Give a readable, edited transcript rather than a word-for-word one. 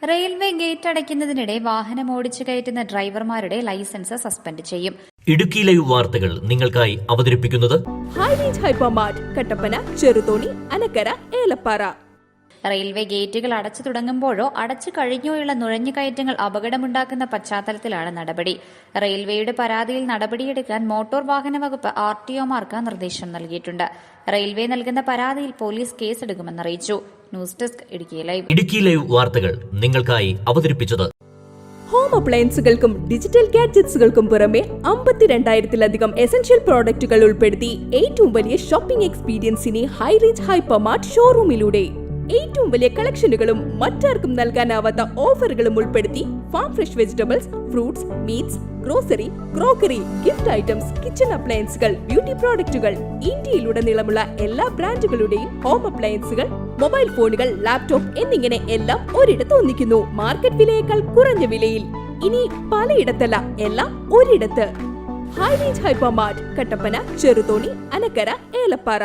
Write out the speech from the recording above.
Railway gate അടയ്ക്കുന്നതിനിടെ വാഹനം ഓടിച്ചു കയറ്റുന്ന ഡ്രൈവർമാരുടെ ലൈസൻസ് സസ്പെൻഡ് ചെയ്യും. ഇടുക്കി ലൈവ് വാർത്തകൾ നിങ്ങൾക്കായി അവതരിപ്പിക്കുന്നത് high range hypermart, Kattappana, Cheruthoni, Anakkara, Elappara. Railway ഗേറ്റുകൾ അടച്ചു തുടങ്ങുമ്പോഴോ അടച്ചു കഴിഞ്ഞോയുള്ള നുഴഞ്ഞുകയറ്റങ്ങൾ അപകടമുണ്ടാക്കുന്ന പശ്ചാത്തലത്തിലാണ് നടപടി. റെയിൽവേയുടെ പരാതിയിൽ നടപടിയെടുക്കാൻ മോട്ടോർ വാഹന വകുപ്പ് RTOമാർക്ക് നിർദ്ദേശം നൽകിയിട്ടുണ്ട്. റെയിൽവേ നൽകുന്ന പരാതിയിൽ പോലീസ് കേസെടുക്കുമെന്നറിയിച്ചു. ന്യൂസ് ഡെസ്ക് ഇടുക്കി ലൈവ് വാർത്തകൾ നിങ്ങൾക്കായി അവതരിപ്പിച്ചത് ഹോം അപ്ലയൻസുകൾക്കും ഡിജിറ്റൽ ഗാഡ്ജറ്റ്സുകൾക്കും പുറമെ 52,000-ലധികം എസൻഷ്യൽ പ്രോഡക്റ്റുകൾ ഉൾപ്പെടുത്തി ഏറ്റവും വലിയ ഷോപ്പിംഗ് എക്സ്പീരിയൻസിനെ ഹൈ റേഞ്ച് ഹൈപ്പർമാർട്ട് ഷോറൂമിലൂടെ ഏറ്റവും വലിയ കളക്ഷനുകളും മറ്റാർക്കും നൽകാനാവാത്ത ഓഫറുകളും ഉൾപ്പെടുത്തി farm fresh vegetables, fruits, meats, grocery, crockery, gift items, kitchen അപ്ലയൻസുകൾ, ബ്യൂട്ടി പ്രോഡക്റ്റുകൾ, ഇന്ത്യയിലുടനീളമുള്ള എല്ലാ ബ്രാൻഡുകളുടെയും ഹോം അപ്ലയൻസുകൾ, മൊബൈൽ ഫോണുകൾ, ലാപ്ടോപ്പ് എന്നിങ്ങനെ എല്ലാം ഒരിടത്ത് ഒന്നിക്കുന്നു. മാർക്കറ്റ് വിലയേക്കാൾ കുറഞ്ഞ വിലയിൽ. ഇനി പലയിടത്തല്ല, എല്ലാം ഒരിടത്ത്. High range hypermart, Kattappana, Cheruthoni, Anakkara, Elappara.